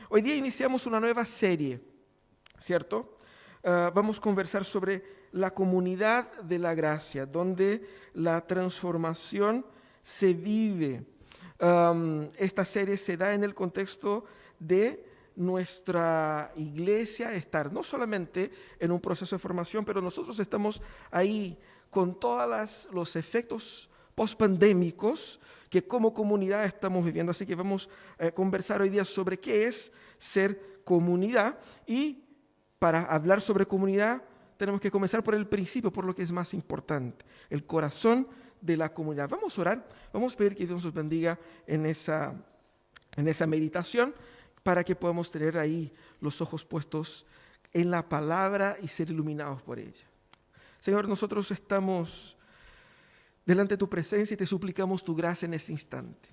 Hoy día iniciamos una nueva serie, ¿cierto? Vamos a conversar sobre la comunidad de la gracia, donde la transformación se vive. Esta serie se da en el contexto de nuestra iglesia estar no solamente en un proceso de formación, pero nosotros estamos ahí con todos los efectos pospandémicos que como comunidad estamos viviendo. Así que vamos a conversar hoy día sobre qué es ser comunidad, y para hablar sobre comunidad tenemos que comenzar por el principio, por lo que es más importante, el corazón de la comunidad. Vamos a orar, vamos a pedir que Dios nos bendiga en esa meditación, para que podamos tener ahí los ojos puestos en la palabra y ser iluminados por ella. Señor, nosotros estamos delante de tu presencia y te suplicamos tu gracia en este instante,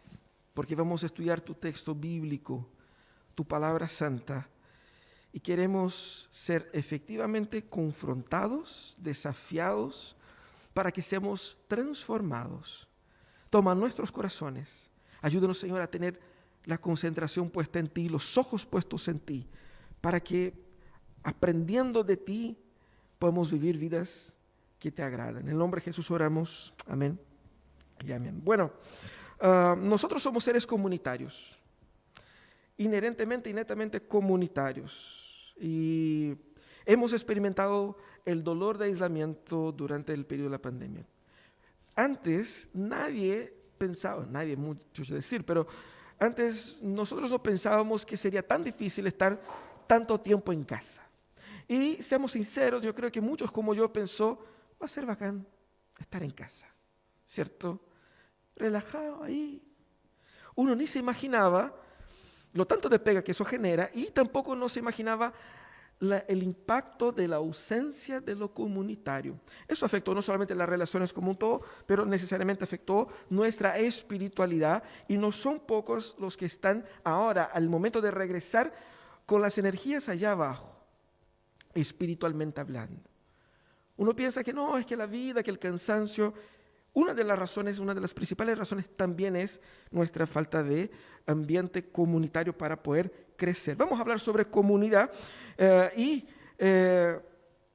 porque vamos a estudiar tu texto bíblico, tu palabra santa, y queremos ser efectivamente confrontados, desafiados, para que seamos transformados. Toma nuestros corazones, ayúdanos, Señor, a tener la concentración puesta en ti, los ojos puestos en ti, para que aprendiendo de ti podamos vivir vidas que te agradan. En el nombre de Jesús oramos, amén y amén. Bueno, nosotros somos seres comunitarios, inherentemente y netamente comunitarios, y hemos experimentado el dolor de aislamiento durante el periodo de la pandemia. Antes nadie pensaba, nadie mucho decir, pero antes nosotros no pensábamos que sería tan difícil estar tanto tiempo en casa. Y seamos sinceros, yo creo que muchos como yo pensó, va a ser bacán estar en casa, ¿cierto? Relajado ahí. Uno ni se imaginaba lo tanto de pega que eso genera, y tampoco no se imaginaba el impacto de la ausencia de lo comunitario. Eso afectó no solamente las relaciones como un todo, pero necesariamente afectó nuestra espiritualidad, y no son pocos los que están ahora, al momento de regresar, con las energías allá abajo, espiritualmente hablando. Uno piensa que no, es que la vida, que el cansancio. Una de las razones, una de las principales razones también es nuestra falta de ambiente comunitario para poder crecer. Vamos a hablar sobre comunidad y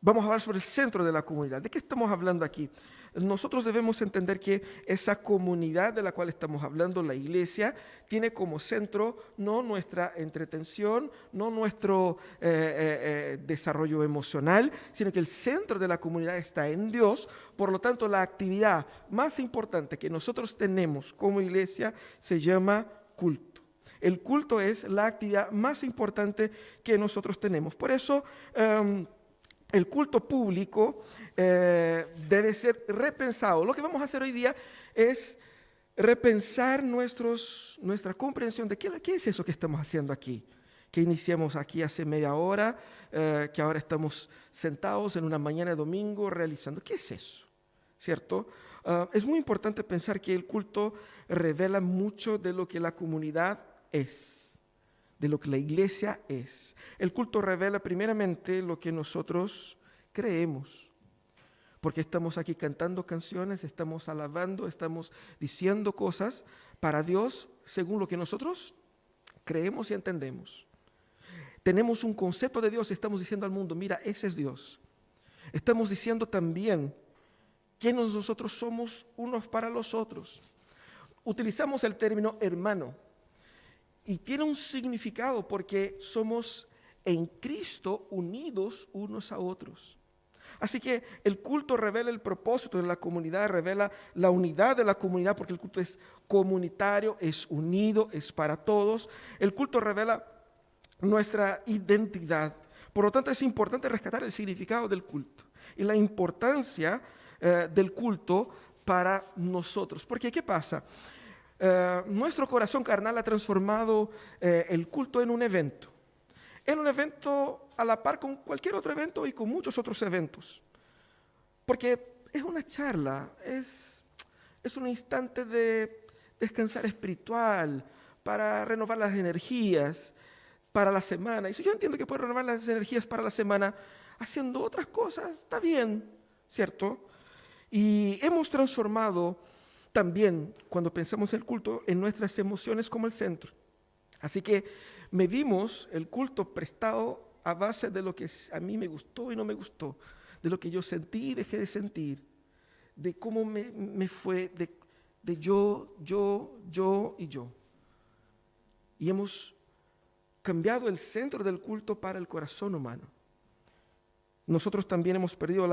vamos a hablar sobre el centro de la comunidad. ¿De qué estamos hablando aquí? Nosotros debemos entender que esa comunidad de la cual estamos hablando, la iglesia, tiene como centro no nuestra entretención, no nuestro desarrollo emocional, sino que el centro de la comunidad está en Dios. Por lo tanto, la actividad más importante que nosotros tenemos como iglesia se llama culto. El culto es la actividad más importante que nosotros tenemos. Por eso, el culto público debe ser repensado. Lo que vamos a hacer hoy día es repensar nuestra comprensión de qué es eso que estamos haciendo aquí, que iniciamos aquí hace media hora, que ahora estamos sentados en una mañana de domingo realizando. ¿Qué es eso? ¿Cierto? Es muy importante pensar que el culto revela mucho de lo que la comunidad es, de lo que la iglesia es. El culto revela primeramente lo que nosotros creemos, porque estamos aquí cantando canciones, estamos alabando, estamos diciendo cosas para Dios según lo que nosotros creemos y entendemos. Tenemos un concepto de Dios y estamos diciendo al mundo, mira, ese es Dios. Estamos diciendo también que nosotros somos unos para los otros. Utilizamos el término hermano, y tiene un significado porque somos en Cristo unidos unos a otros. Así que el culto revela el propósito de la comunidad, revela la unidad de la comunidad, porque el culto es comunitario, es unido, es para todos. El culto revela nuestra identidad. Por lo tanto, es importante rescatar el significado del culto y la importancia del culto para nosotros. Porque, ¿qué pasa? Nuestro corazón carnal ha transformado el culto en un evento a la par con cualquier otro evento y con muchos otros eventos, porque es una charla, es un instante de descansar espiritual, para renovar las energías para la semana. Y si yo entiendo que puedo renovar las energías para la semana haciendo otras cosas, está bien, ¿cierto? Y hemos transformado también, cuando pensamos en el culto, en nuestras emociones como el centro. Así que medimos el culto prestado a base de lo que a mí me gustó y no me gustó, de lo que yo sentí y dejé de sentir, de cómo me fue, de yo y yo. Y hemos cambiado el centro del culto para el corazón humano. Nosotros también hemos perdido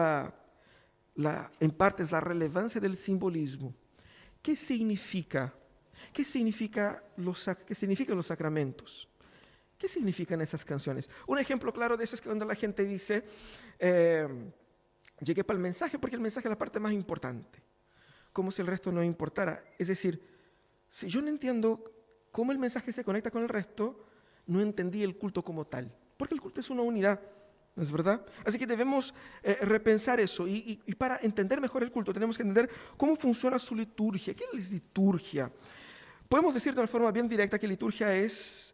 en partes la relevancia del simbolismo. ¿Qué significan los sacramentos? ¿Qué significan esas canciones? Un ejemplo claro de eso es que cuando la gente dice, llegué para el mensaje porque el mensaje es la parte más importante, como si el resto no importara. Es decir, si yo no entiendo cómo el mensaje se conecta con el resto, no entendí el culto como tal, porque el culto es una unidad, ¿no es verdad? Así que debemos repensar eso y para entender mejor el culto tenemos que entender cómo funciona su liturgia. ¿Qué es liturgia? Podemos decir de una forma bien directa que liturgia es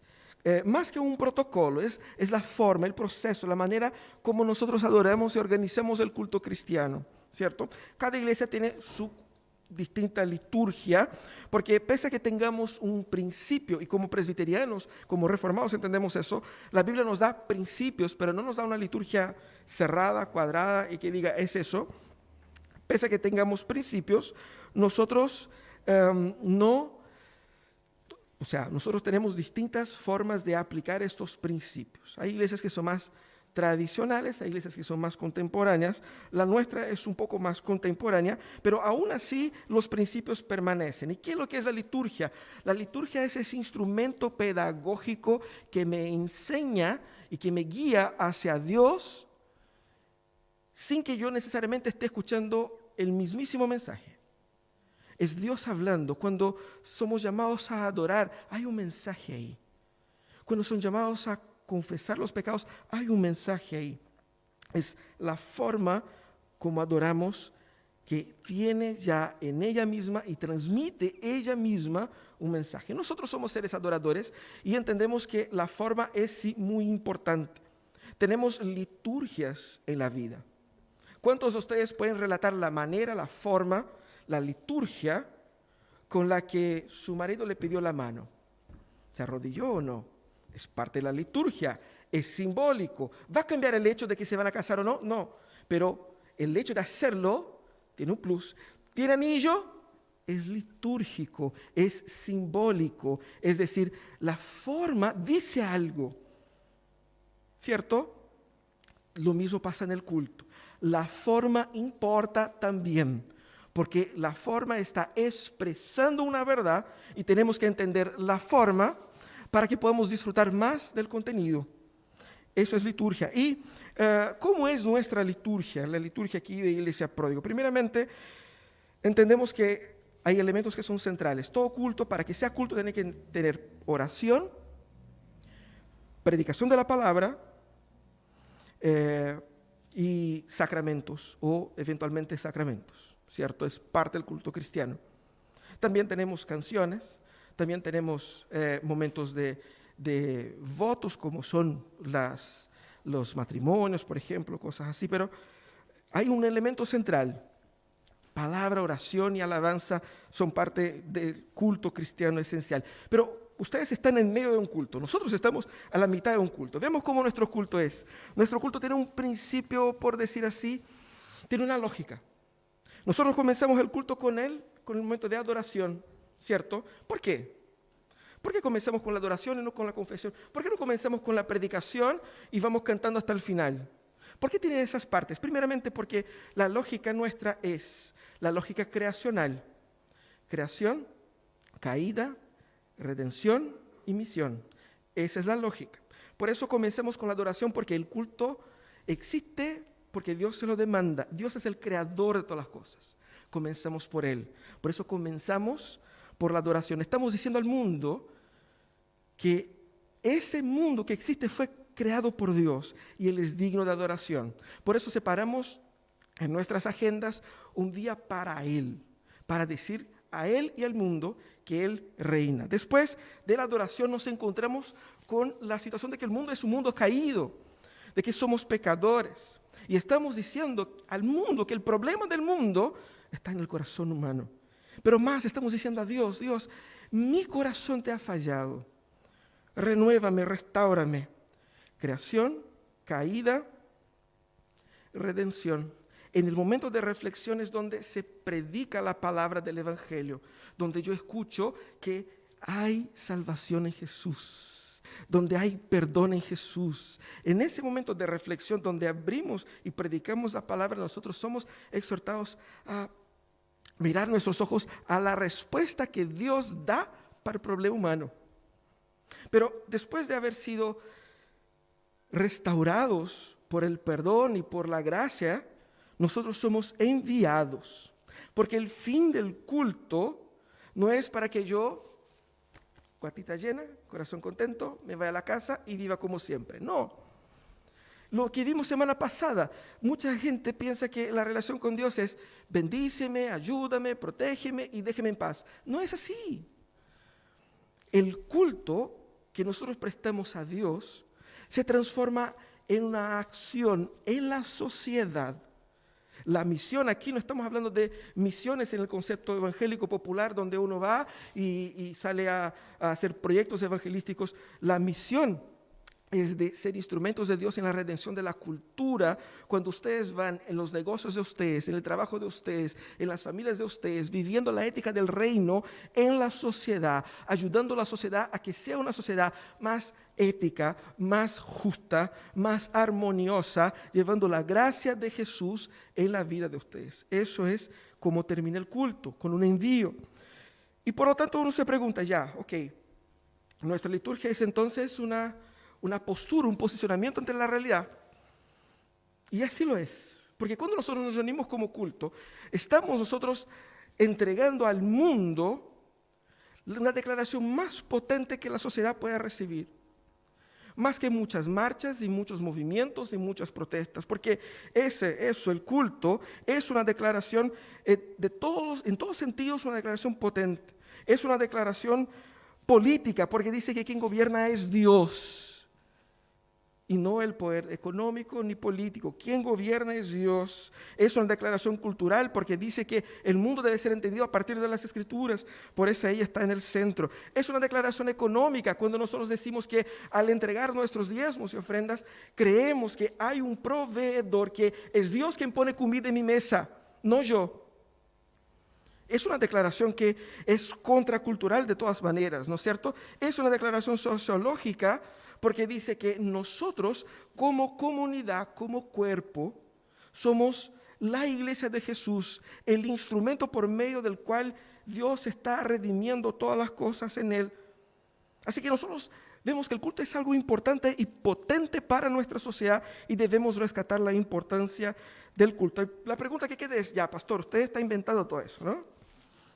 más que un protocolo, es la forma, el proceso, la manera como nosotros adoramos y organizamos el culto cristiano, ¿cierto? Cada iglesia tiene su distinta liturgia, porque pese a que tengamos un principio, y como presbiterianos, como reformados entendemos eso, la Biblia nos da principios, pero no nos da una liturgia cerrada, cuadrada, y que diga, es eso. Pese a que tengamos principios, nosotros nosotros tenemos distintas formas de aplicar estos principios. Hay iglesias que son más tradicionales, hay iglesias que son más contemporáneas. La nuestra es un poco más contemporánea, pero aún así los principios permanecen. ¿Y qué es lo que es la liturgia? La liturgia es ese instrumento pedagógico que me enseña y que me guía hacia Dios sin que yo necesariamente esté escuchando el mismísimo mensaje. Es Dios hablando. Cuando somos llamados a adorar, hay un mensaje ahí. Cuando son llamados a confesar los pecados, hay un mensaje ahí. Es la forma como adoramos que tiene ya en ella misma y transmite ella misma un mensaje. Nosotros somos seres adoradores y entendemos que la forma es sí muy importante. Tenemos liturgias en la vida. ¿Cuántos de ustedes pueden relatar la manera, la forma, la liturgia con la que su marido le pidió la mano? ¿Se arrodilló o no? Es parte de la liturgia, es simbólico. ¿Va a cambiar el hecho de que se van a casar o no? No, pero el hecho de hacerlo tiene un plus. ¿Tiene anillo? Es litúrgico, es simbólico. Es decir, la forma dice algo, ¿cierto? Lo mismo pasa en el culto. La forma importa también, porque la forma está expresando una verdad y tenemos que entender la forma para que podamos disfrutar más del contenido. Eso es liturgia. ¿Y cómo es nuestra liturgia? La liturgia aquí de Iglesia Pródigo. Primeramente, entendemos que hay elementos que son centrales. Todo culto, para que sea culto, tiene que tener oración, predicación de la palabra y sacramentos o eventualmente sacramentos, ¿cierto? Es parte del culto cristiano. También tenemos canciones. También tenemos momentos de votos como son los matrimonios, por ejemplo, cosas así, pero hay un elemento central. Palabra, oración y alabanza son parte del culto cristiano esencial. Pero ustedes están en medio de un culto, nosotros estamos a la mitad de un culto. Vemos cómo nuestro culto es. Nuestro culto tiene un principio, por decir así, tiene una lógica. Nosotros comenzamos el culto con el momento de adoración, ¿cierto? ¿Por qué? ¿Por qué comenzamos con la adoración y no con la confesión? ¿Por qué no comenzamos con la predicación y vamos cantando hasta el final? ¿Por qué tienen esas partes? Primeramente porque la lógica nuestra es la lógica creacional. Creación, caída, redención y misión. Esa es la lógica. Por eso comencemos con la adoración, porque el culto existe porque Dios se lo demanda. Dios es el creador de todas las cosas. Comenzamos por Él. Por eso comenzamos por la adoración. Estamos diciendo al mundo que ese mundo que existe fue creado por Dios y Él es digno de adoración. Por eso separamos en nuestras agendas un día para Él, para decir a Él y al mundo que Él reina. Después de la adoración nos encontramos con la situación de que el mundo es un mundo caído, de que somos pecadores. Y estamos diciendo al mundo que el problema del mundo está en el corazón humano. Pero más estamos diciendo a Dios, Dios, mi corazón te ha fallado. renuévame, restáurame. Creación, caída, redención. En el momento de reflexión es donde se predica la palabra del Evangelio, donde yo escucho que hay salvación en Jesús, donde hay perdón en Jesús. En ese momento de reflexión donde abrimos y predicamos la palabra, nosotros somos exhortados a mirar nuestros ojos a la respuesta que Dios da para el problema humano. Pero después de haber sido restaurados por el perdón y por la gracia, nosotros somos enviados, porque el fin del culto no es para que yo, guatita llena, corazón contento, me vaya a la casa y viva como siempre. No. Lo que vimos semana pasada, mucha gente piensa que la relación con Dios es bendíceme, ayúdame, protégeme y déjeme en paz. No es así. El culto que nosotros prestamos a Dios se transforma en una acción en la sociedad. La misión, aquí no estamos hablando de misiones en el concepto evangélico popular donde uno va y sale a hacer proyectos evangelísticos. La misión es de ser instrumentos de Dios en la redención de la cultura. Cuando ustedes van en los negocios de ustedes, en el trabajo de ustedes, en las familias de ustedes, viviendo la ética del reino en la sociedad, ayudando a la sociedad a que sea una sociedad más ética, más justa, más armoniosa, llevando la gracia de Jesús en la vida de ustedes. Eso es como termina el culto, con un envío. Y por lo tanto uno se pregunta nuestra liturgia es entonces una postura, un posicionamiento ante la realidad. Y así lo es. Porque cuando nosotros nos reunimos como culto, estamos nosotros entregando al mundo una declaración más potente que la sociedad pueda recibir. Más que muchas marchas y muchos movimientos y muchas protestas. Porque el culto, es una declaración en todos sentidos, una declaración potente. Es una declaración política, porque dice que quien gobierna es Dios. Y no el poder económico ni político. Quien gobierna es Dios. Es una declaración cultural porque dice que el mundo debe ser entendido a partir de las Escrituras. Por eso ella está en el centro. Es una declaración económica cuando nosotros decimos que al entregar nuestros diezmos y ofrendas, creemos que hay un proveedor, que es Dios quien pone comida en mi mesa, no yo. Es una declaración que es contracultural de todas maneras, ¿no es cierto? Es una declaración sociológica porque dice que nosotros como comunidad, como cuerpo, somos la iglesia de Jesús, el instrumento por medio del cual Dios está redimiendo todas las cosas en él. Así que nosotros vemos que el culto es algo importante y potente para nuestra sociedad y debemos rescatar la importancia del culto. La pregunta que queda es, pastor, usted está inventando todo eso, ¿no?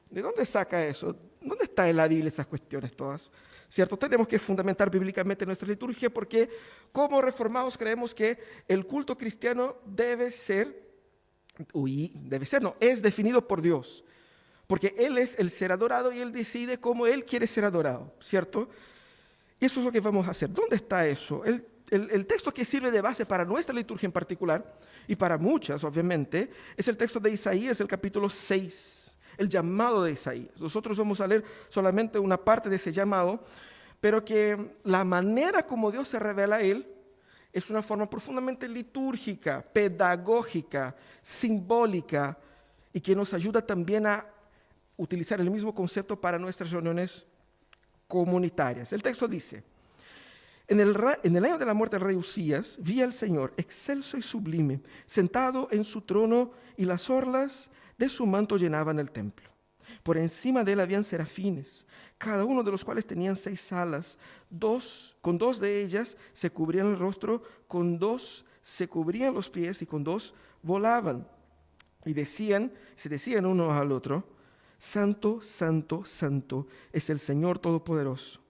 ¿De dónde saca eso? ¿Dónde está en la Biblia esas cuestiones todas? ¿Cierto? Tenemos que fundamentar bíblicamente nuestra liturgia porque como reformados creemos que el culto cristiano es definido por Dios. Porque Él es el ser adorado y Él decide cómo Él quiere ser adorado, ¿cierto? Y eso es lo que vamos a hacer. ¿Dónde está eso? El texto que sirve de base para nuestra liturgia en particular, y para muchas obviamente, es el texto de Isaías, el capítulo 6. El llamado de Isaías. Nosotros vamos a leer solamente una parte de ese llamado, pero que la manera como Dios se revela a él es una forma profundamente litúrgica, pedagógica, simbólica, y que nos ayuda también a utilizar el mismo concepto para nuestras reuniones comunitarias. El texto dice: en el año de la muerte del rey Usías, vi al Señor, excelso y sublime, sentado en su trono, y las orlas de su manto llenaban el templo. Por encima de él habían serafines, cada uno de los cuales tenían 6 alas. Con dos de ellas se cubrían el rostro, con 2 se cubrían los pies y con 2 volaban. Y se decían uno al otro: Santo, santo, santo es el Señor Todopoderoso.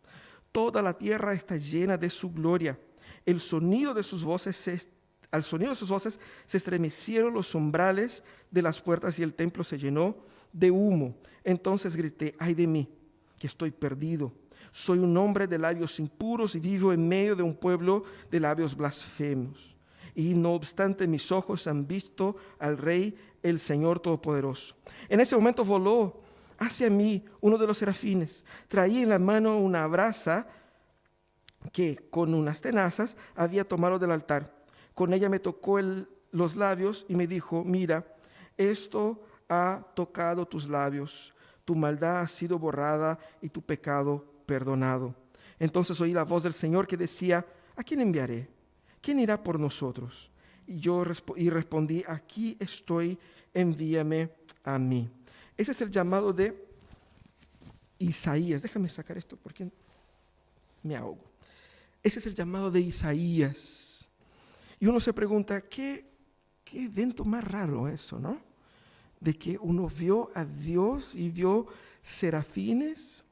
Toda la tierra está llena de su gloria. Al sonido de sus voces se estremecieron los umbrales de las puertas y el templo se llenó de humo. Entonces grité: ay de mí, que estoy perdido. Soy un hombre de labios impuros y vivo en medio de un pueblo de labios blasfemos. Y no obstante mis ojos han visto al Rey, el Señor Todopoderoso. En ese momento voló hacia mí uno de los serafines. Traía en la mano una brasa que con unas tenazas había tomado del altar. Con ella me tocó los labios y me dijo: mira, esto ha tocado tus labios, tu maldad ha sido borrada y tu pecado perdonado. Entonces oí la voz del Señor que decía: ¿a quién enviaré? ¿Quién irá por nosotros? Y yo respondí: aquí estoy, envíame a mí. Ese es el llamado de Isaías. Déjame sacar esto porque me ahogo. Ese es el llamado de Isaías. Y uno se pregunta, ¿qué evento más raro eso, ¿no? De que uno vio a Dios y vio serafines.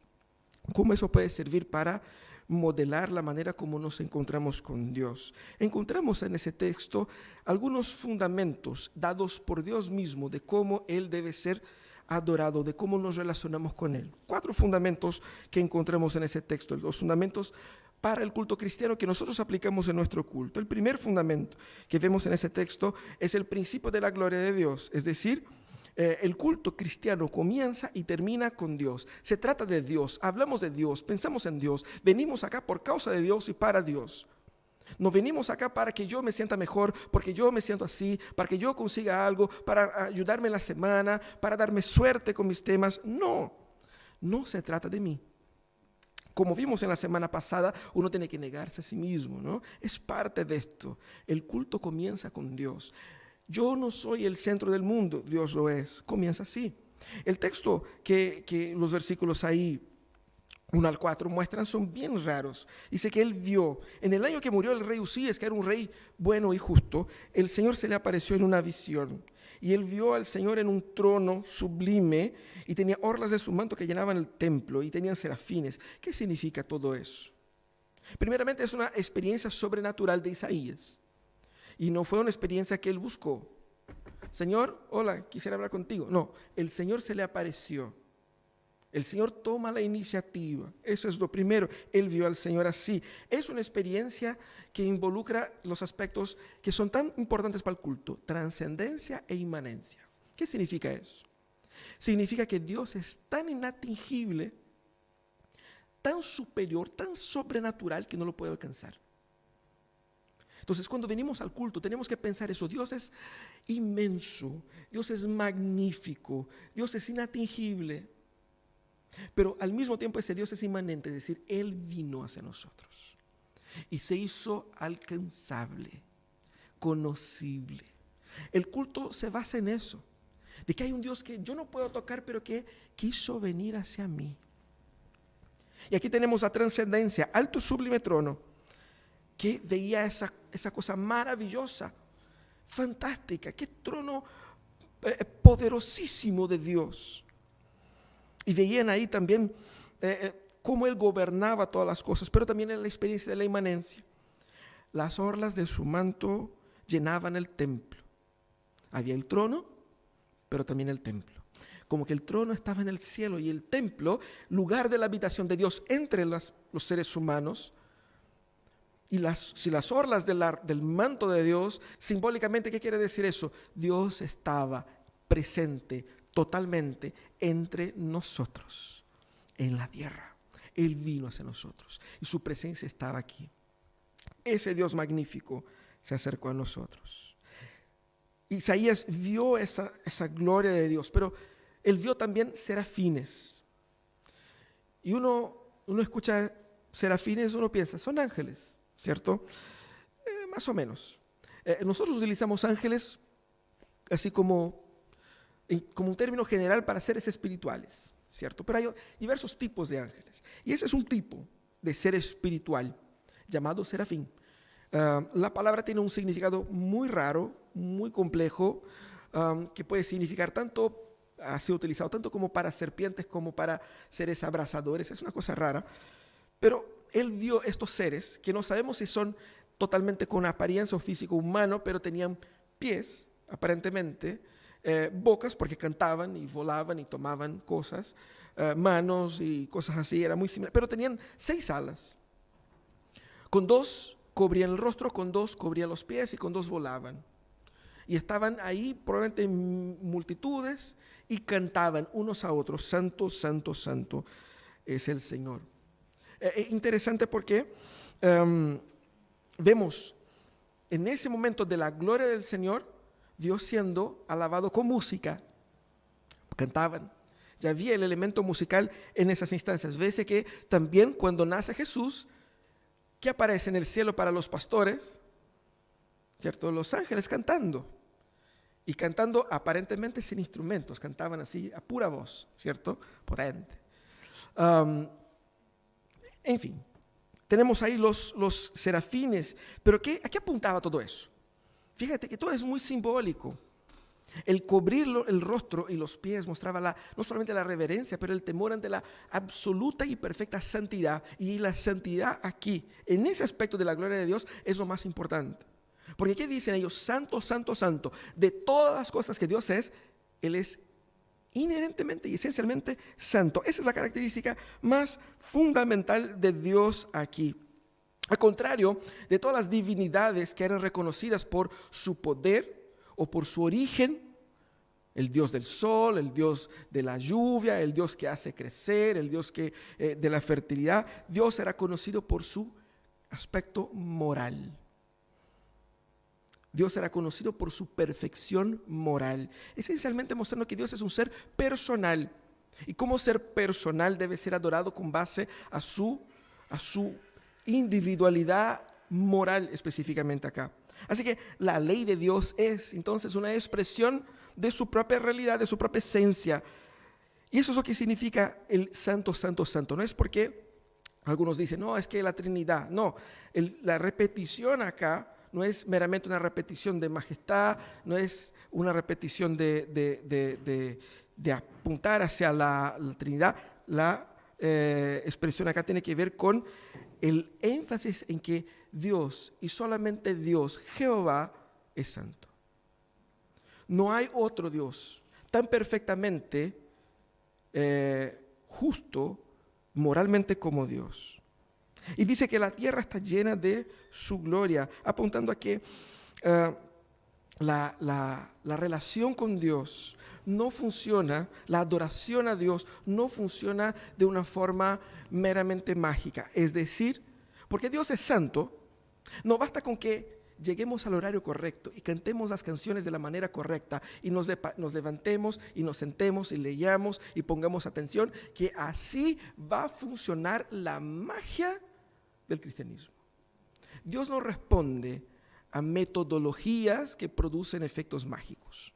¿Cómo eso puede servir para modelar la manera como nos encontramos con Dios? Encontramos en ese texto algunos fundamentos dados por Dios mismo de cómo Él debe ser adorado, de cómo nos relacionamos con Él. 4 fundamentos que encontramos en ese texto, los fundamentos para el culto cristiano que nosotros aplicamos en nuestro culto. El primer fundamento que vemos en ese texto es el principio de la gloria de Dios, es decir, el culto cristiano comienza y termina con Dios. Se trata de Dios, hablamos de Dios, pensamos en Dios, venimos acá por causa de Dios y para Dios. No venimos acá para que yo me sienta mejor, porque yo me siento así, para que yo consiga algo, para ayudarme en la semana, para darme suerte con mis temas. No, no se trata de mí. Como vimos en la semana pasada, uno tiene que negarse a sí mismo, ¿no? Es parte de esto. El culto comienza con Dios. Yo no soy el centro del mundo, Dios lo es. Comienza así. El texto que los versículos ahí 1 al 4 muestran son bien raros. Dice que él vio, en el año que murió el rey Usías, que era un rey bueno y justo, el Señor se le apareció en una visión. Y él vio al Señor en un trono sublime y tenía orlas de su manto que llenaban el templo y tenían serafines. ¿Qué significa todo eso? Primeramente es una experiencia sobrenatural de Isaías. Y no fue una experiencia que él buscó. Señor, hola, quisiera hablar contigo. No, el Señor se le apareció. El Señor toma la iniciativa. Eso es lo primero. Él vio al Señor así. Es una experiencia que involucra los aspectos que son tan importantes para el culto: trascendencia e inmanencia. ¿Qué significa eso? Significa que Dios es tan inatingible, tan superior, tan sobrenatural que no lo puede alcanzar. Entonces, cuando venimos al culto, tenemos que pensar eso. Dios es inmenso, Dios es magnífico, Dios es inatingible. Pero al mismo tiempo ese Dios es inmanente, es decir, Él vino hacia nosotros y se hizo alcanzable, conocible. El culto se basa en eso, de que hay un Dios que yo no puedo tocar, pero que quiso venir hacia mí. Y aquí tenemos la trascendencia, alto sublime trono, que veía esa cosa maravillosa, fantástica, qué trono poderosísimo de Dios. Y veían ahí también cómo Él gobernaba todas las cosas, pero también en la experiencia de la inmanencia. Las orlas de su manto llenaban el templo. Había el trono, pero también el templo. Como que el trono estaba en el cielo y el templo, lugar de la habitación de Dios entre los seres humanos. Y si las orlas del manto de Dios, simbólicamente, ¿qué quiere decir eso? Dios estaba presente totalmente entre nosotros, en la tierra. Él vino hacia nosotros y su presencia estaba aquí. Ese Dios magnífico se acercó a nosotros. Isaías vio esa gloria de Dios, pero él vio también serafines. Y uno escucha serafines, uno piensa, son ángeles, ¿cierto? Más o menos. Nosotros utilizamos ángeles así como un término general para seres espirituales, ¿cierto? Pero hay diversos tipos de ángeles. Y ese es un tipo de ser espiritual llamado serafín. La palabra tiene un significado muy raro, muy complejo, que puede significar tanto, ha sido utilizado tanto como para serpientes como para seres abrasadores. Es una cosa rara. Pero él vio estos seres que no sabemos si son totalmente con apariencia o físico humano, pero tenían pies, aparentemente, bocas porque cantaban y volaban y tomaban cosas, manos y cosas así, era muy similar, pero tenían 6 alas. Con 2 cubrían el rostro, con 2 cubrían los pies y con 2 volaban. Y estaban ahí probablemente en multitudes y cantaban unos a otros: santo, santo, santo es el Señor. Interesante porque vemos en ese momento de la gloria del Señor, Dios siendo alabado con música. Cantaban. Ya había el elemento musical en esas instancias. Vese que también cuando nace Jesús, ¿qué aparece en el cielo para los pastores? ¿Cierto? Los ángeles cantando. Y cantando aparentemente sin instrumentos. Cantaban así a pura voz, ¿cierto? Potente. En fin, tenemos ahí los serafines. Pero ¿a qué apuntaba todo eso? Fíjate que todo es muy simbólico. El cubrirlo, el rostro y los pies mostraba no solamente la reverencia, pero el temor ante la absoluta y perfecta santidad. Y la santidad aquí, en ese aspecto de la gloria de Dios, es lo más importante. Porque ¿qué dicen ellos? Santo, santo, santo. De todas las cosas que Dios es, Él es inherentemente y esencialmente santo. Esa es la característica más fundamental de Dios aquí. Al contrario de todas las divinidades que eran reconocidas por su poder o por su origen, el Dios del sol, el Dios de la lluvia, el Dios que hace crecer, el Dios de la fertilidad, Dios era conocido por su aspecto moral. Dios era conocido por su perfección moral, esencialmente mostrando que Dios es un ser personal. Y como ser personal debe ser adorado con base a su individualidad moral específicamente acá. Así que la ley de Dios es entonces una expresión de su propia realidad, de su propia esencia. Y eso es lo que significa el santo, santo, santo. No es porque algunos dicen, no, es que la Trinidad. No, la repetición acá no es meramente una repetición de majestad, no es una repetición de apuntar hacia la Trinidad. La expresión acá tiene que ver con el énfasis en que Dios y solamente Dios, Jehová, es santo. No hay otro Dios tan perfectamente justo moralmente como Dios. Y dice que la tierra está llena de su gloria, apuntando a que la relación con Dios no funciona, la adoración a Dios no funciona de una forma meramente mágica. Es decir, porque Dios es santo, no basta con que lleguemos al horario correcto y cantemos las canciones de la manera correcta y nos levantemos y nos sentemos y leamos y pongamos atención, que así va a funcionar la magia del cristianismo. Dios no responde a metodologías que producen efectos mágicos.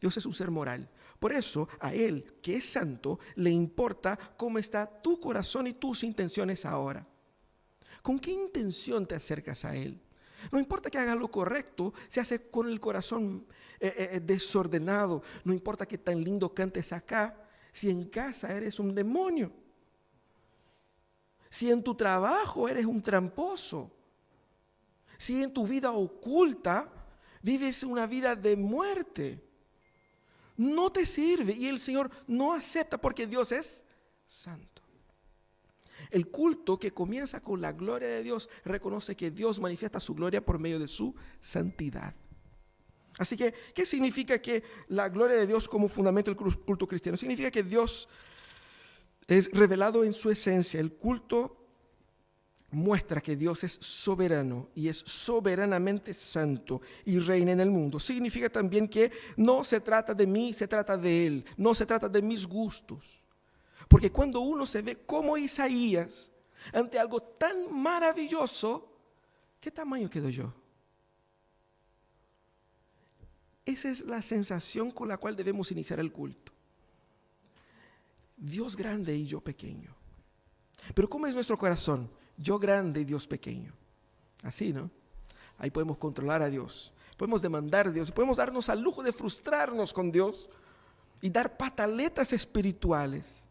Dios es un ser moral. Por eso a Él, que es santo, le importa cómo está tu corazón y tus intenciones ahora. ¿Con qué intención te acercas a Él? No importa que hagas lo correcto, se hace con el corazón desordenado. No importa que tan lindo cantes acá, si en casa eres un demonio. Si en tu trabajo eres un tramposo. Si en tu vida oculta vives una vida de muerte. No te sirve y el Señor no acepta porque Dios es santo. El culto que comienza con la gloria de Dios reconoce que Dios manifiesta su gloria por medio de su santidad. Así que, ¿qué significa que la gloria de Dios como fundamento del culto cristiano? Significa que Dios es revelado en su esencia. El culto muestra que Dios es soberano y es soberanamente santo y reina en el mundo. Significa también que no se trata de mí, se trata de Él. No se trata de mis gustos. Porque cuando uno se ve como Isaías ante algo tan maravilloso, ¿qué tamaño quedo yo? Esa es la sensación con la cual debemos iniciar el culto. Dios grande y yo pequeño. Pero ¿cómo es nuestro corazón? Yo grande y Dios pequeño. Así, ¿no? Ahí podemos controlar a Dios. Podemos demandar a Dios. Podemos darnos al lujo de frustrarnos con Dios y dar pataletas espirituales.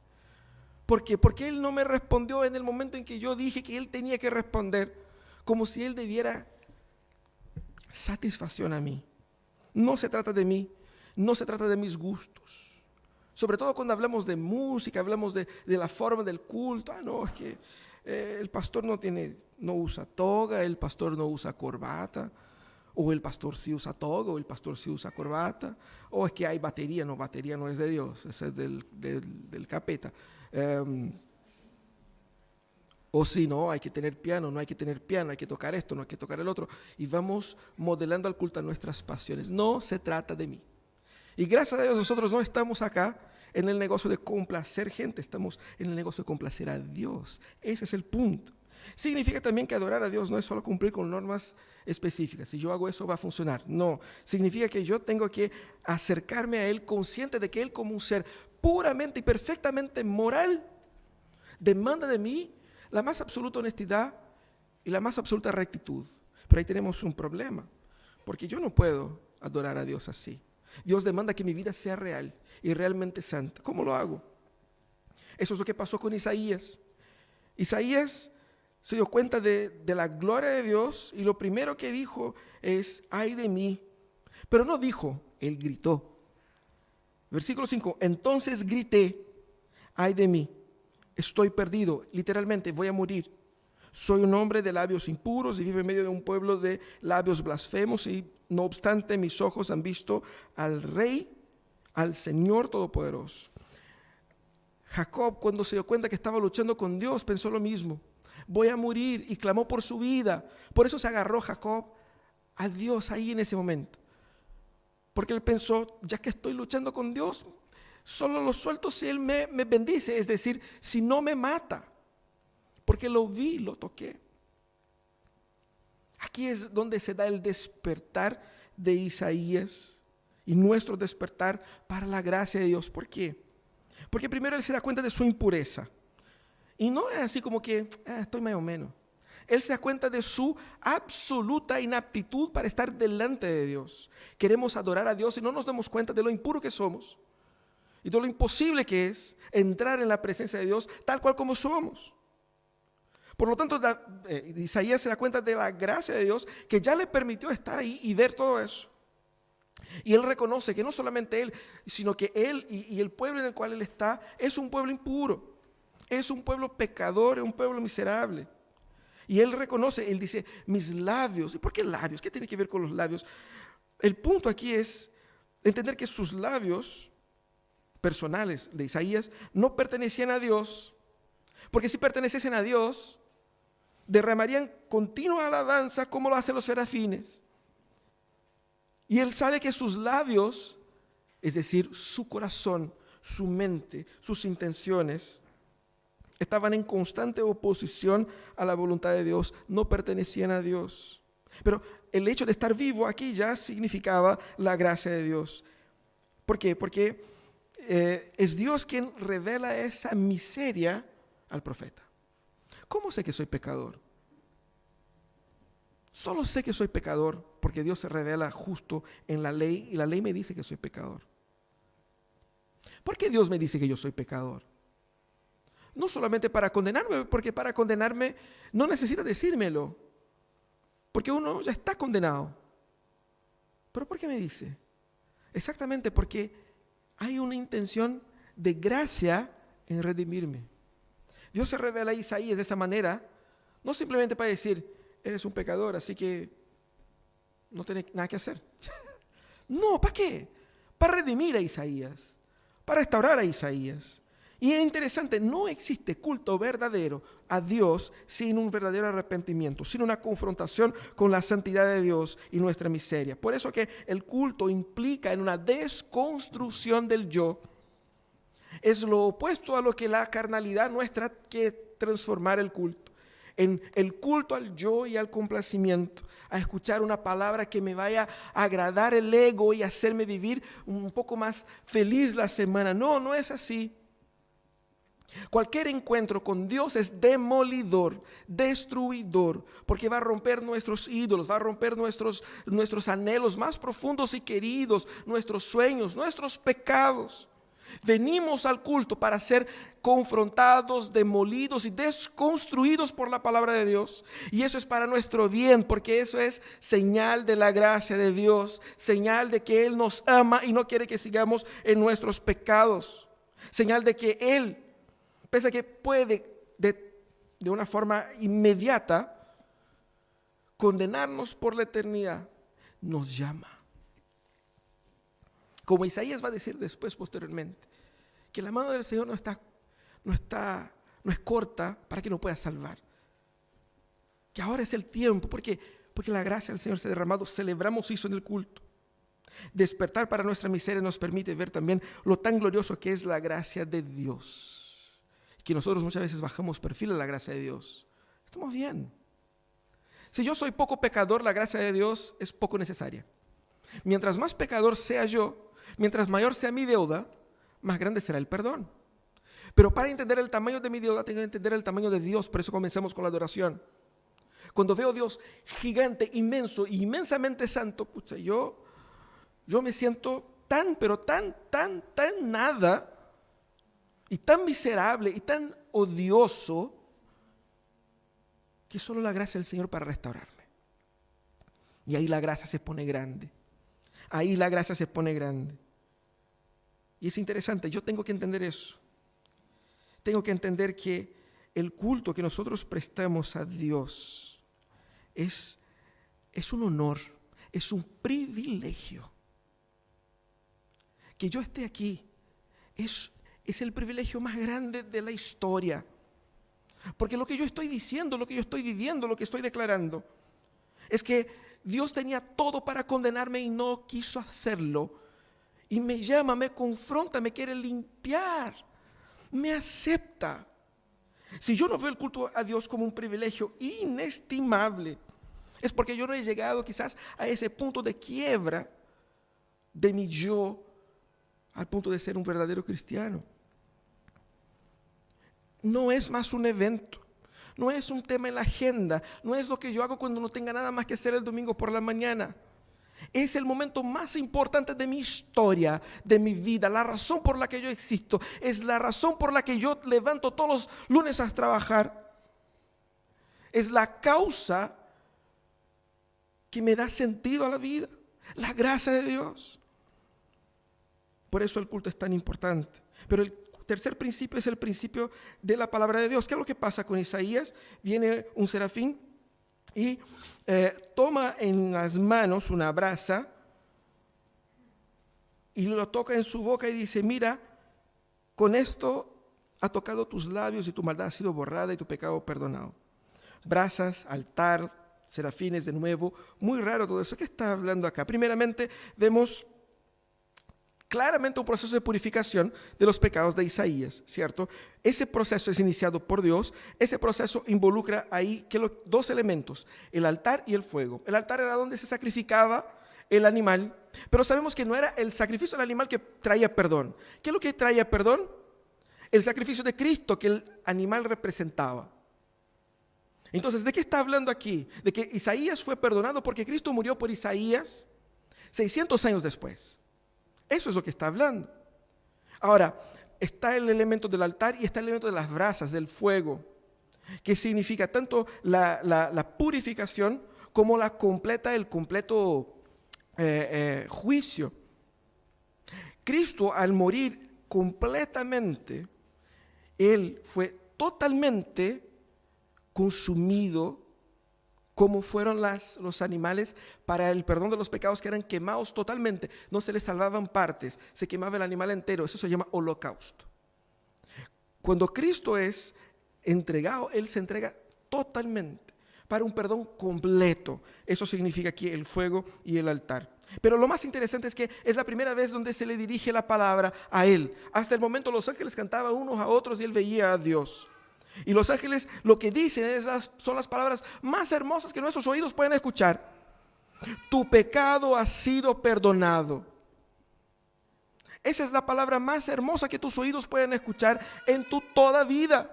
¿Por qué? Porque Él no me respondió en el momento en que yo dije que Él tenía que responder, como si Él debiera satisfacción a mí. No se trata de mí, no se trata de mis gustos. Sobre todo cuando hablamos de música, hablamos de la forma del culto. No, es que el pastor no usa toga, el pastor no usa corbata, o el pastor sí usa toga, o el pastor sí usa corbata, o es que hay batería no es de Dios, es del capeta. O si no, hay que tener piano, no hay que tener piano, hay que tocar esto, no hay que tocar el otro. Y vamos modelando al culto a nuestras pasiones. No se trata de mí. Y gracias a Dios nosotros no estamos acá en el negocio de complacer gente, estamos en el negocio de complacer a Dios. Ese es el punto. Significa también que adorar a Dios no es solo cumplir con normas específicas. Si yo hago eso va a funcionar. No, significa que yo tengo que acercarme a Él consciente de que Él, como un ser puramente y perfectamente moral, demanda de mí la más absoluta honestidad y la más absoluta rectitud. Pero ahí tenemos un problema, porque yo no puedo adorar a Dios así. Dios demanda que mi vida sea real y realmente santa. ¿Cómo lo hago? Eso es lo que pasó con Isaías. Isaías se dio cuenta de la gloria de Dios y lo primero que dijo es: ay de mí. Pero no dijo, él gritó. Versículo 5, entonces grité: ay de mí, estoy perdido, literalmente voy a morir. Soy un hombre de labios impuros y vivo en medio de un pueblo de labios blasfemos, y no obstante mis ojos han visto al Rey, al Señor Todopoderoso. Jacob, cuando se dio cuenta que estaba luchando con Dios, pensó lo mismo: voy a morir, y clamó por su vida. Por eso se agarró Jacob a Dios ahí en ese momento, porque él pensó: ya que estoy luchando con Dios, solo lo suelto si Él me bendice, es decir, si no me mata, porque lo vi, lo toqué. Aquí es donde se da el despertar de Isaías y nuestro despertar para la gracia de Dios. ¿Por qué? Porque primero él se da cuenta de su impureza. Y no es así como que estoy más o menos. Él se da cuenta de su absoluta inaptitud para estar delante de Dios. Queremos adorar a Dios y no nos damos cuenta de lo impuro que somos y de lo imposible que es entrar en la presencia de Dios tal cual como somos. Por lo tanto, Isaías se da cuenta de la gracia de Dios que ya le permitió estar ahí y ver todo eso. Y él reconoce que no solamente él, sino que él y el pueblo en el cual él está es un pueblo impuro, es un pueblo pecador, es un pueblo miserable. Y él reconoce, él dice: mis labios. ¿Y por qué labios? ¿Qué tiene que ver con los labios? El punto aquí es entender que sus labios personales de Isaías no pertenecían a Dios, porque si perteneciesen a Dios, derramarían continua alabanza como lo hacen los serafines. Y él sabe que sus labios, es decir, su corazón, su mente, sus intenciones, estaban en constante oposición a la voluntad de Dios, no pertenecían a Dios. Pero el hecho de estar vivo aquí ya significaba la gracia de Dios. ¿Por qué? Porque es Dios quien revela esa miseria al profeta. ¿Cómo sé que soy pecador? Solo sé que soy pecador porque Dios se revela justo en la ley y la ley me dice que soy pecador. ¿Por qué Dios me dice que yo soy pecador? No solamente para condenarme, porque para condenarme no necesita decírmelo, porque uno ya está condenado. ¿Pero por qué me dice? Exactamente porque hay una intención de gracia en redimirme. Dios se revela a Isaías de esa manera, no simplemente para decir: eres un pecador, así que no tenés nada que hacer. No, ¿para qué? Para redimir a Isaías, para restaurar a Isaías. Y es interesante, no existe culto verdadero a Dios sin un verdadero arrepentimiento, sin una confrontación con la santidad de Dios y nuestra miseria. Por eso que el culto implica en una desconstrucción del yo. Es lo opuesto a lo que la carnalidad nuestra quiere transformar el culto. En el culto al yo y al complacimiento, a escuchar una palabra que me vaya a agradar el ego y hacerme vivir un poco más feliz la semana. No, no es así. Cualquier encuentro con Dios es demolidor, destruidor, porque va a romper nuestros ídolos, va a romper nuestros anhelos más profundos y queridos, nuestros sueños, nuestros pecados. Venimos al culto para ser confrontados, demolidos y desconstruidos por la palabra de Dios. Y eso es para nuestro bien, porque eso es señal de la gracia de Dios, señal de que Él nos ama y no quiere que sigamos en nuestros pecados, señal de que Él, pese a que puede de una forma inmediata condenarnos por la eternidad, nos llama. Como Isaías va a decir después, posteriormente, que la mano del Señor no es corta para que no pueda salvar, que ahora es el tiempo, porque la gracia del Señor se ha derramado, celebramos eso en el culto. Despertar para nuestra miseria nos permite ver también lo tan glorioso que es la gracia de Dios, que nosotros muchas veces bajamos perfil a la gracia de Dios. Estamos bien. Si yo soy poco pecador, la gracia de Dios es poco necesaria. Mientras más pecador sea yo, mientras mayor sea mi deuda, más grande será el perdón. Pero para entender el tamaño de mi deuda, tengo que entender el tamaño de Dios. Por eso comenzamos con la adoración. Cuando veo a Dios gigante, inmenso, inmensamente santo, pucha, yo me siento pero tan nada, y tan miserable, y tan odioso, que solo la gracia del Señor para restaurarme. Y ahí la gracia se pone grande. Ahí la gracia se pone grande. Y es interesante, yo tengo que entender eso. Tengo que entender que el culto que nosotros prestamos a Dios es un honor, es un privilegio. Que yo esté aquí es el privilegio más grande de la historia. Porque lo que yo estoy diciendo, lo que yo estoy viviendo, lo que estoy declarando, es que Dios tenía todo para condenarme y no quiso hacerlo. Y me llama, me confronta, me quiere limpiar, me acepta. Si yo no veo el culto a Dios como un privilegio inestimable, es porque yo no he llegado quizás a ese punto de quiebra de mi yo, al punto de ser un verdadero cristiano. No es más un evento, no es un tema en la agenda, no es lo que yo hago cuando no tenga nada más que hacer el domingo por la mañana. Es el momento más importante de mi historia, de mi vida, la razón por la que yo existo, es la razón por la que yo levanto todos los lunes a trabajar. Es la causa que me da sentido a la vida, la gracia de Dios. Por eso el culto es tan importante. Pero el tercer principio es el principio de la palabra de Dios. ¿Qué es lo que pasa con Isaías? Viene un serafín y toma en las manos una brasa y lo toca en su boca y dice: mira, con esto ha tocado tus labios y tu maldad ha sido borrada y tu pecado perdonado. Brasas, altar, serafines de nuevo, muy raro todo eso. ¿Qué está hablando acá? Primeramente vemos claramente un proceso de purificación de los pecados de Isaías, ¿cierto? Ese proceso es iniciado por Dios. Ese proceso involucra ahí dos elementos, el altar y el fuego. El altar era donde se sacrificaba el animal, pero sabemos que no era el sacrificio del animal que traía perdón. ¿Qué es lo que traía perdón? El sacrificio de Cristo que el animal representaba. Entonces, ¿de qué está hablando aquí? De que Isaías fue perdonado porque Cristo murió por Isaías 600 años después. Eso es lo que está hablando. Ahora, está el elemento del altar y está el elemento de las brasas, del fuego, que significa tanto la purificación como el completo juicio. Cristo, al morir completamente, Él fue totalmente consumido, como fueron los animales para el perdón de los pecados, que eran quemados totalmente. No se les salvaban partes, se quemaba el animal entero. Eso se llama holocausto. Cuando Cristo es entregado, Él se entrega totalmente para un perdón completo. Eso significa aquí el fuego y el altar. Pero lo más interesante es que es la primera vez donde se le dirige la palabra a Él. Hasta el momento los ángeles cantaban unos a otros y Él veía a Dios. Y los ángeles lo que dicen son las palabras más hermosas que nuestros oídos pueden escuchar. Tu pecado ha sido perdonado. Esa es la palabra más hermosa que tus oídos pueden escuchar en tu toda vida.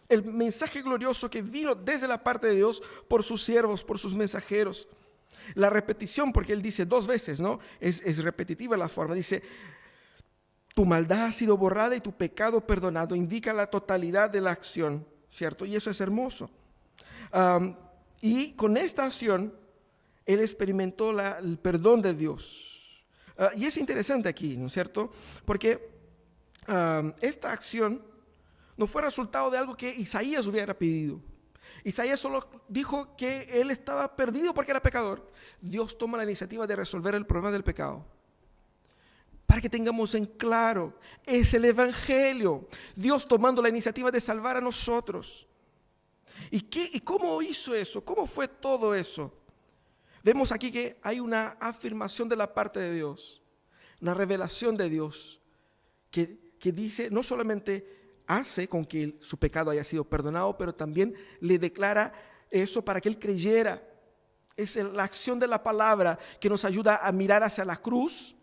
El mensaje glorioso que vino desde la parte de Dios por sus siervos, por sus mensajeros. La repetición, porque Él dice 2 veces, ¿no? Es repetitiva la forma. Dice: tu maldad ha sido borrada y tu pecado perdonado. Indica la totalidad de la acción, ¿cierto? Y eso es hermoso. Y con esta acción, Él experimentó el perdón de Dios. Y es interesante aquí, ¿no es cierto? Porque esta acción no fue resultado de algo que Isaías hubiera pedido. Isaías solo dijo que él estaba perdido porque era pecador. Dios toma la iniciativa de resolver el problema del pecado. Para que tengamos en claro, es el Evangelio. Dios tomando la iniciativa de salvar a nosotros. ¿Y cómo hizo eso? ¿Cómo fue todo eso? Vemos aquí que hay una afirmación de la parte de Dios, una revelación de Dios que dice, no solamente hace con que su pecado haya sido perdonado, pero también le declara eso para que él creyera. Es la acción de la palabra que nos ayuda a mirar hacia la cruz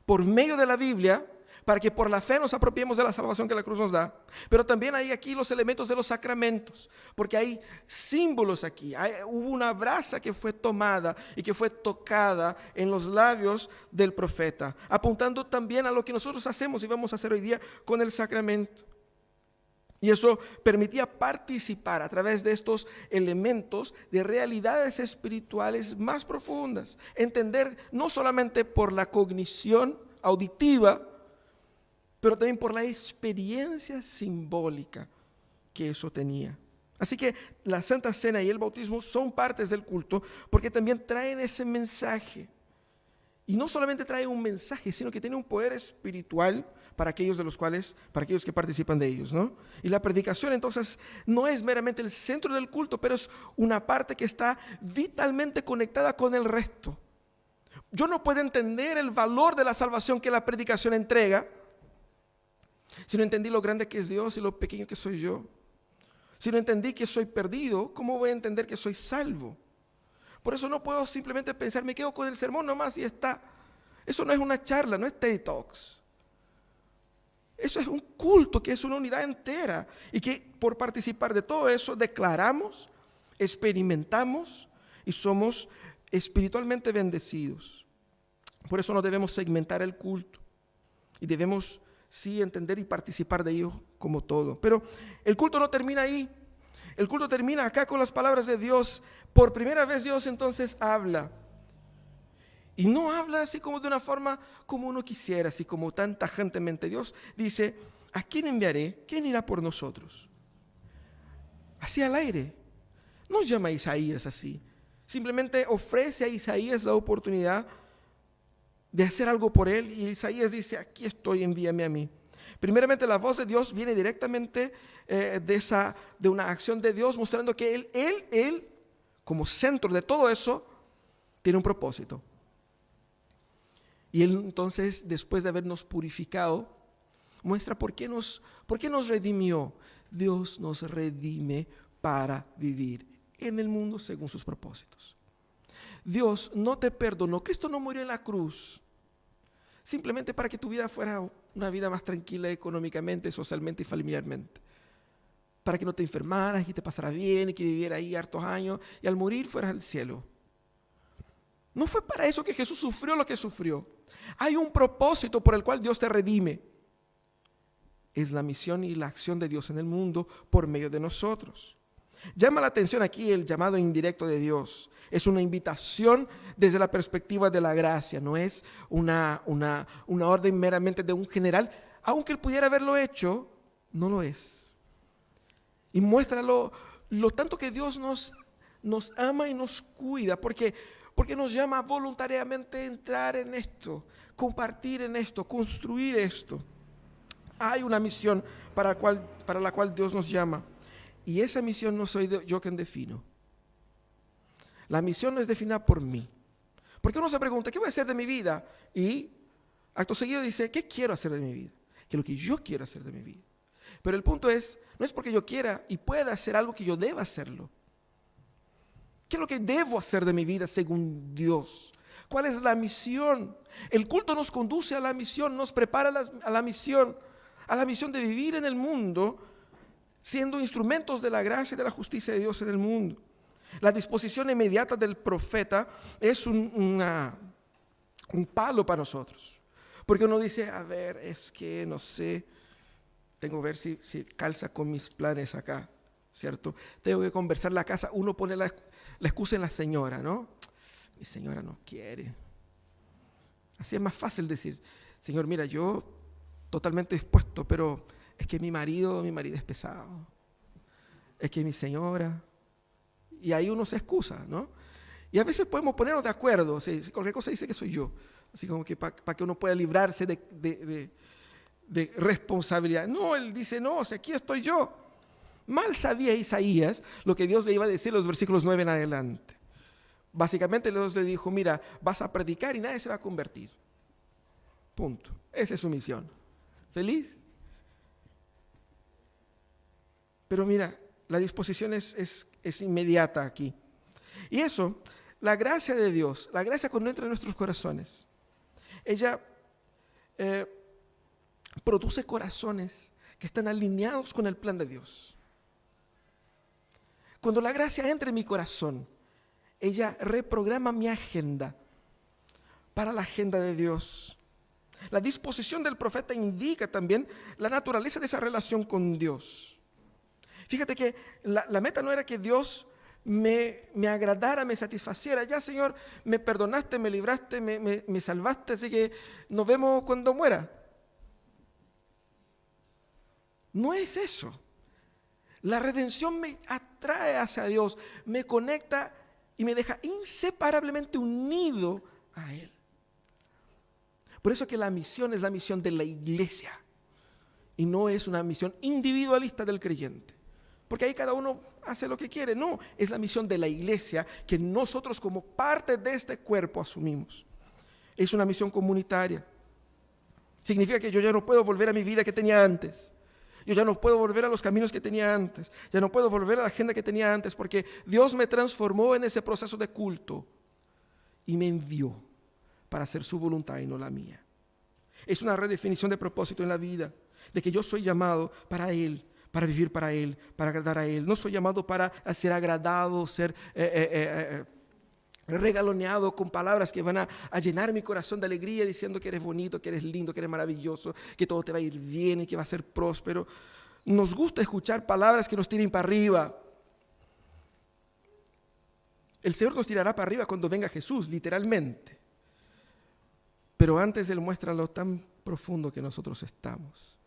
por medio de la Biblia, para que por la fe nos apropiemos de la salvación que la cruz nos da. Pero también hay aquí los elementos de los sacramentos, porque hay símbolos aquí. Hubo una brasa que fue tomada y que fue tocada en los labios del profeta, apuntando también a lo que nosotros hacemos y vamos a hacer hoy día con el sacramento. Y eso permitía participar a través de estos elementos de realidades espirituales más profundas. Entender no solamente por la cognición auditiva, pero también por la experiencia simbólica que eso tenía. Así que la Santa Cena y el bautismo son partes del culto porque también traen ese mensaje. Y no solamente trae un mensaje, sino que tiene un poder espiritual para aquellos que participan de ellos, ¿no? Y la predicación entonces no es meramente el centro del culto, pero es una parte que está vitalmente conectada con el resto. Yo no puedo entender el valor de la salvación que la predicación entrega si no entendí lo grande que es Dios y lo pequeño que soy yo. Si no entendí que soy perdido, ¿cómo voy a entender que soy salvo? Por eso no puedo simplemente pensar, me quedo con el sermón nomás y está. Eso no es una charla, no es TED Talks. Eso es un culto que es una unidad entera y que por participar de todo eso declaramos, experimentamos y somos espiritualmente bendecidos. Por eso no debemos segmentar el culto y debemos sí entender y participar de ello como todo. Pero el culto no termina ahí. El culto termina acá con las palabras de Dios. Por primera vez Dios entonces habla. Y no habla así como de una forma como uno quisiera, así como tan tajantemente. Dios dice, ¿a quién enviaré? ¿Quién irá por nosotros? Así al aire. No llama a Isaías así. Simplemente ofrece a Isaías la oportunidad de hacer algo por él. Y Isaías dice, aquí estoy, envíame a mí. Primeramente la voz de Dios viene directamente de una acción de Dios, mostrando que Él, como centro de todo eso, tiene un propósito. Y Él entonces, después de habernos purificado, muestra por qué nos redimió. Dios nos redime para vivir en el mundo según sus propósitos. Dios no te perdonó. Cristo no murió en la cruz simplemente para que tu vida fuera una vida más tranquila económicamente, socialmente y familiarmente. Para que no te enfermaras y te pasara bien y que vivieras ahí hartos años y al morir fueras al cielo. No fue para eso que Jesús sufrió lo que sufrió. Hay un propósito por el cual Dios te redime. Es la misión y la acción de Dios en el mundo por medio de nosotros. Llama la atención aquí el llamado indirecto de Dios. Es una invitación desde la perspectiva de la gracia, no es una orden meramente de un general, aunque él pudiera haberlo hecho, no lo es. Y muestra lo tanto que Dios nos ama y nos cuida, porque nos llama voluntariamente a entrar en esto, compartir en esto, construir esto. Hay una misión para la cual Dios nos llama, y esa misión no soy yo quien defino. La misión no es definida por mí. Porque uno se pregunta, ¿qué voy a hacer de mi vida? Y acto seguido dice, ¿qué quiero hacer de mi vida? ¿Qué es lo que yo quiero hacer de mi vida? Pero el punto no es porque yo quiera y pueda hacer algo que yo deba hacerlo. ¿Qué es lo que debo hacer de mi vida según Dios? ¿Cuál es la misión? El culto nos conduce a la misión, nos prepara a la misión de vivir en el mundo, siendo instrumentos de la gracia y de la justicia de Dios en el mundo. La disposición inmediata del profeta es un palo para nosotros. Porque uno dice, a ver, es que no sé, tengo que ver si calza con mis planes acá, ¿cierto? Tengo que conversar la casa, uno pone la excusa en la señora, ¿no? Mi señora no quiere. Así es más fácil decir, Señor, mira, yo totalmente dispuesto, pero es que mi marido es pesado. Es que mi señora... Y ahí uno se excusa, ¿no? Y a veces podemos ponernos de acuerdo, si cualquier cosa dice que soy yo, así como que para que uno pueda librarse de responsabilidad. No, él dice, no, aquí estoy yo. Mal sabía Isaías lo que Dios le iba a decir en los versículos 9 en adelante. Básicamente Dios le dijo, mira, vas a predicar y nadie se va a convertir. Punto. Esa es su misión. ¿Feliz? Pero mira, la disposición es inmediata aquí. Y eso, la gracia de Dios, la gracia cuando entra en nuestros corazones, ella produce corazones que están alineados con el plan de Dios. Cuando la gracia entra en mi corazón, ella reprograma mi agenda para la agenda de Dios. La disposición del profeta indica también la naturaleza de esa relación con Dios. Fíjate que la meta no era que Dios me agradara, me satisfaciera. Ya, Señor, me perdonaste, me libraste, me salvaste, así que nos vemos cuando muera. No es eso. La redención me atrae hacia Dios, me conecta y me deja inseparablemente unido a Él. Por eso que la misión es la misión de la iglesia y no es una misión individualista del creyente. Porque ahí cada uno hace lo que quiere. No, es la misión de la iglesia que nosotros como parte de este cuerpo asumimos. Es una misión comunitaria. Significa que yo ya no puedo volver a mi vida que tenía antes. Yo ya no puedo volver a los caminos que tenía antes. Ya no puedo volver a la agenda que tenía antes porque Dios me transformó en ese proceso de culto y me envió para hacer su voluntad y no la mía. Es una redefinición de propósito en la vida, de que yo soy llamado para Él, para vivir para Él, para agradar a Él. No soy llamado para ser agradado, ser regaloneado con palabras que van a llenar mi corazón de alegría diciendo que eres bonito, que eres lindo, que eres maravilloso, que todo te va a ir bien y que va a ser próspero. Nos gusta escuchar palabras que nos tiren para arriba. El Señor nos tirará para arriba cuando venga Jesús, literalmente. Pero antes Él muestra lo tan profundo que nosotros estamos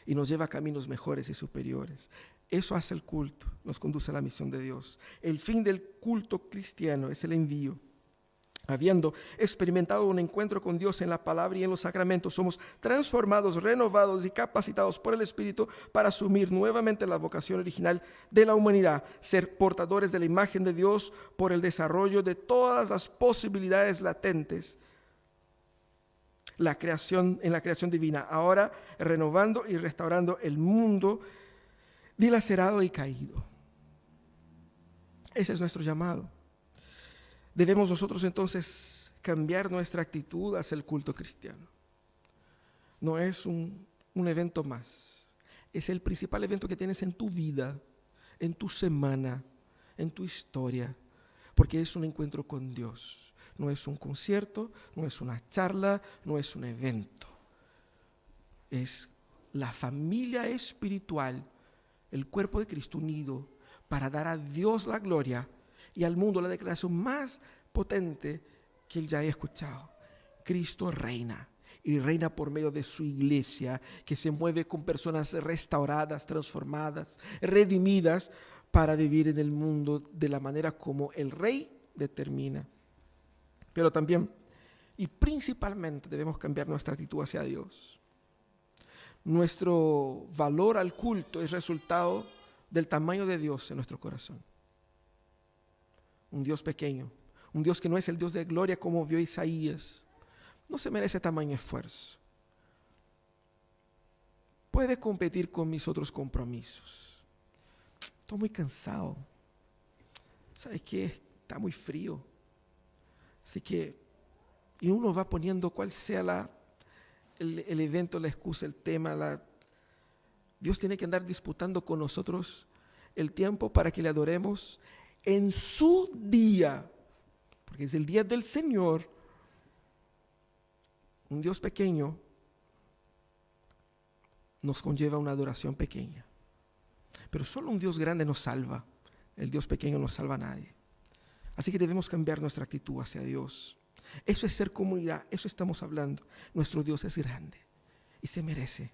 y nos lleva a caminos mejores y superiores. Eso hace el culto, nos conduce a la misión de Dios. El fin del culto cristiano es el envío. Habiendo experimentado un encuentro con Dios en la palabra y en los sacramentos, somos transformados, renovados y capacitados por el Espíritu para asumir nuevamente la vocación original de la humanidad, ser portadores de la imagen de Dios por el desarrollo de todas las posibilidades latentes en la creación divina, ahora renovando y restaurando el mundo dilacerado y caído. Ese es nuestro llamado. Debemos nosotros entonces cambiar nuestra actitud hacia el culto cristiano. No es un evento más, es el principal evento que tienes en tu vida, en tu semana, en tu historia, porque es un encuentro con Dios. No es un concierto, no es una charla, no es un evento. Es la familia espiritual, el cuerpo de Cristo unido para dar a Dios la gloria y al mundo la declaración más potente que Él ya haya escuchado. Cristo reina y reina por medio de su iglesia que se mueve con personas restauradas, transformadas, redimidas para vivir en el mundo de la manera como el Rey determina. Pero también y principalmente debemos cambiar nuestra actitud hacia Dios. Nuestro valor al culto es resultado del tamaño de Dios en nuestro corazón. Un Dios pequeño, un Dios que no es el Dios de gloria como vio Isaías, no se merece tamaño esfuerzo. Puede competir con mis otros compromisos. Estoy muy cansado. ¿Sabes qué? Está muy frío. Así que, y uno va poniendo cuál sea el evento, la excusa, el tema. Dios tiene que andar disputando con nosotros el tiempo para que le adoremos en su día, porque es el día del Señor. Un Dios pequeño nos conlleva una adoración pequeña, pero solo un Dios grande nos salva. El Dios pequeño no salva a nadie. Así que debemos cambiar nuestra actitud hacia Dios. Eso es ser comunidad, eso estamos hablando. Nuestro Dios es grande y se merece